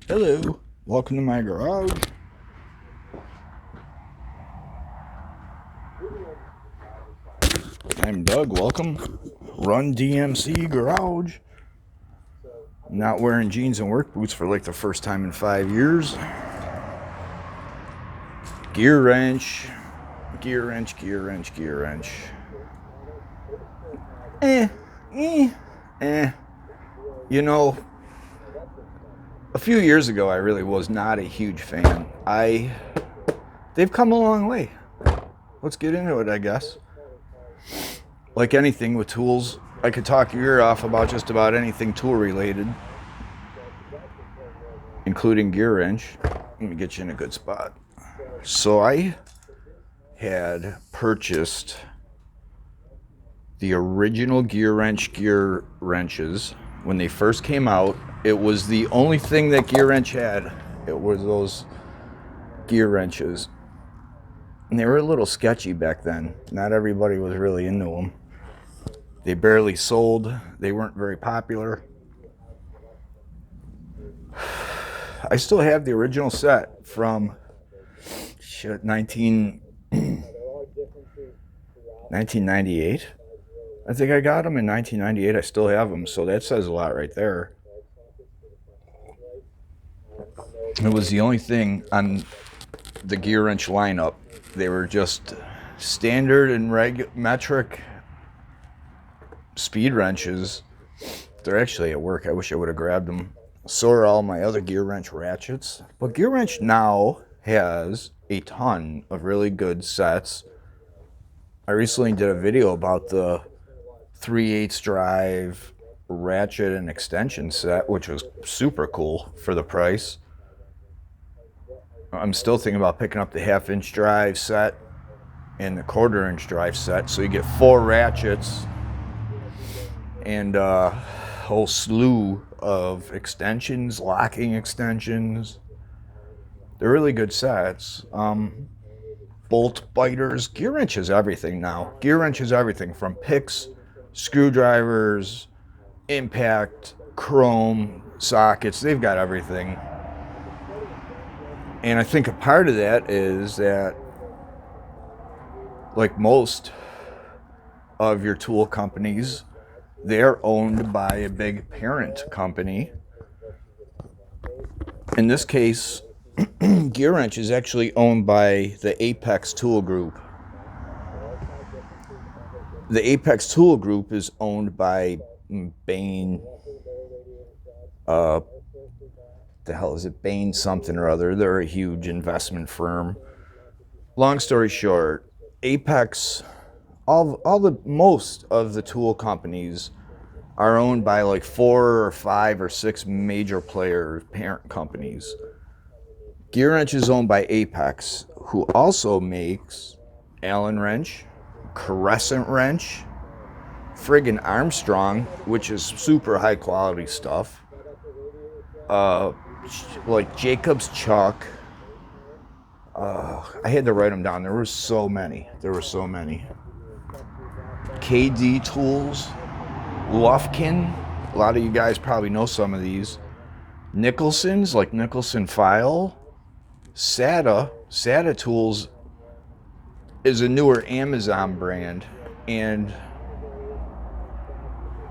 Hello, welcome to my garage. I'm Doug, welcome. Run DMC Garage. I'm not wearing jeans and work boots for like the first time in 5 years. Gear wrench, gear wrench, gear wrench, gear wrench. Eh. You know, a few years ago I really was not a huge fan. They've come a long way. Let's get into it, I guess. Like anything with tools, I could talk your ear off about just about anything tool related, including gear wrench. Let me get you in a good spot. So I had purchased the original gear wrenches when they first came out. It was the only thing that gear wrench had. It was those gear wrenches. And they were a little sketchy back then. Not everybody was really into them. They barely sold. They weren't very popular. I still have the original set from 1998. I think I got them in 1998. I still have them, so that says a lot right there. It was the only thing on the gear wrench lineup. They were just standard and metric speed wrenches. They're actually at work. I wish I would have grabbed them. So are all my other gear wrench ratchets. But gear wrench now has a ton of really good sets. I recently did a video about the 3/8 drive ratchet and extension set, which was super cool for the price. I'm still thinking about picking up the 1/2-inch drive set and the 1/4-inch drive set, so you get 4 ratchets and a whole slew of extensions, locking extensions. They're really good sets. Bolt biters. Gear wrench is everything now. Gear wrench is everything from picks, screwdrivers, impact, chrome, sockets. They've got everything. And I think a part of that is that, like most of your tool companies, they're owned by a big parent company. In this case, Gear Wrench is actually owned by the Apex Tool Group. The Apex Tool Group is owned by Bain. The hell is it? Bain something or other. They're a huge investment firm. Long story short, Apex, most of the tool companies are owned by like 4 or 5 or 6 major players, parent companies. Gear Wrench is owned by Apex, who also makes Allen wrench, Crescent wrench, friggin' Armstrong, which is super high quality stuff, like Jacob's Chuck. I had to write them down. There were so many. KD Tools, Lufkin. A lot of you guys probably know some of these. Nicholson's, like Nicholson File. SATA Tools is a newer Amazon brand, and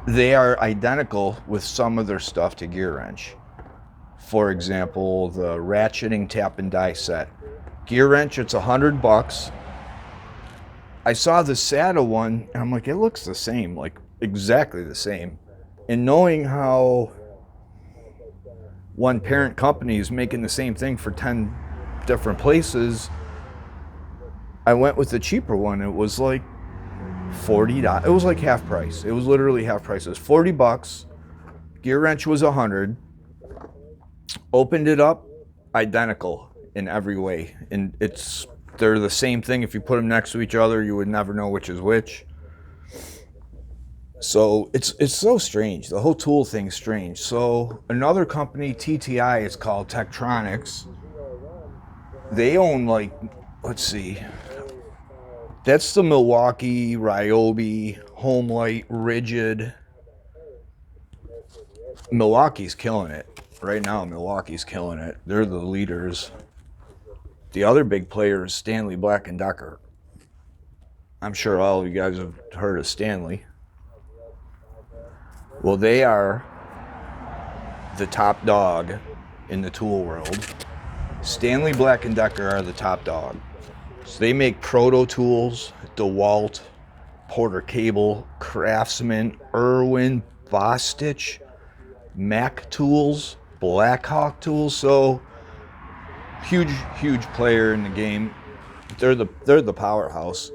they are identical with some of their stuff to Gear Wrench. For example, the ratcheting tap and die set. Gear Wrench, it's $100. I saw the SATA one, and I'm like, it looks the same, like exactly the same. And knowing how one parent company is making the same thing for 10 different places, I went with the cheaper one. It was like $40. It was like half price. It was literally half price. It was $40. Gear Wrench was $100. Opened it up, identical in every way, and they're the same thing. If you put them next to each other, you would never know which is which. So it's so strange. The whole tool thing's strange. So another company, TTI, is called Tektronix. They own, like, let's see, that's the Milwaukee, Ryobi, Homelite, Rigid. Milwaukee's killing it. right now Milwaukee's killing it. They're the leaders. The other big player is Stanley Black & Decker. I'm sure all of you guys have heard of Stanley. Well, they are the top dog in the tool world. Stanley Black & Decker are the top dog. So they make Proto Tools, DeWalt, Porter Cable, Craftsman, Irwin, Bostitch, Mac Tools, Blackhawk Tools. So huge player in the game. They're the powerhouse,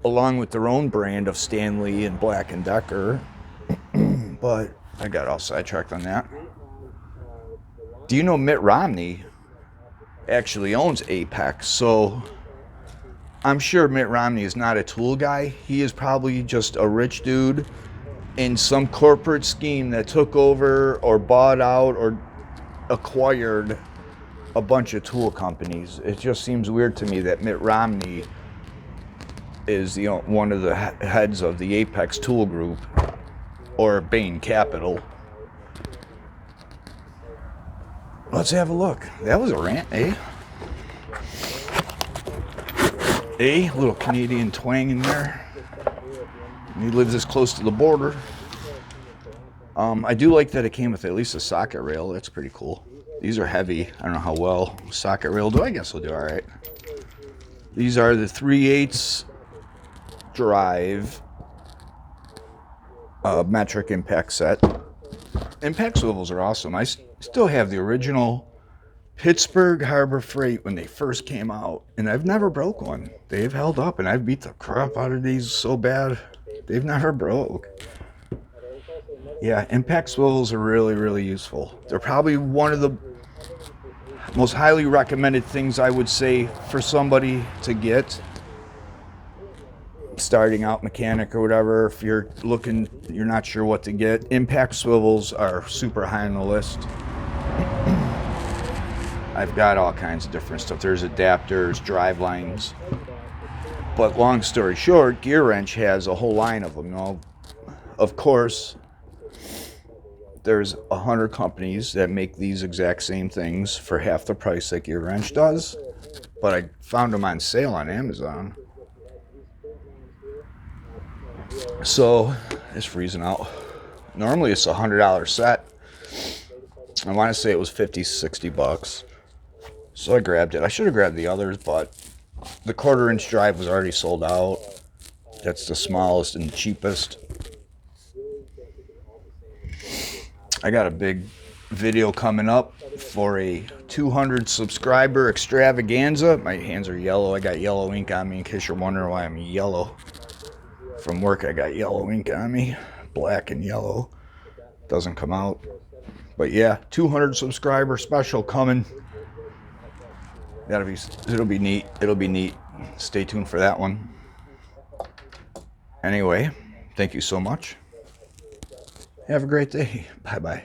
along with their own brand of Stanley and Black & Decker. But I got all sidetracked on that. Do you know Mitt Romney actually owns Apex? So I'm sure Mitt Romney is not a tool guy. He is probably just a rich dude in some corporate scheme that took over or bought out or acquired a bunch of tool companies. It just seems weird to me that Mitt Romney is one of the heads of the Apex Tool Group or Bain Capital. Let's have a look. That was a rant, eh? A little Canadian twang in there. He lives this close to the border. I do like that it came with at least a socket rail. That's pretty cool. These are heavy. I don't know how well socket rail do. I guess we'll do all right. These are the 3/8 drive metric impact set. Impact swivels are awesome. I still have the original Pittsburgh Harbor Freight when they first came out, and I've never broke one. They've held up, and I've beat the crap out of these so bad. They've never broke. Yeah, impact swivels are really useful. They're probably one of the most highly recommended things I would say for somebody to get starting out mechanic or whatever. If you're not sure what to get, impact swivels are super high on the list. I've got all kinds of different stuff. There's adapters, drive lines. But long story short, GearWrench has a whole line of them. Now, of course, there's 100 companies that make these exact same things for half the price that GearWrench does. But I found them on sale on Amazon. So it's freezing out. Normally it's a $100 set. I want to say it was 50, 60 bucks. So I grabbed it. I should have grabbed the others, but the 1/4-inch drive was already sold out. That's the smallest and cheapest. I got a big video coming up for a 200 subscriber extravaganza. My hands are yellow. I got yellow ink on me in case you're wondering why I'm yellow. From work I got yellow ink on me. Black and yellow. Doesn't come out. But yeah, 200 subscriber special coming. It'll be neat. It'll be neat. Stay tuned for that one. Anyway, thank you so much. Have a great day. Bye-bye.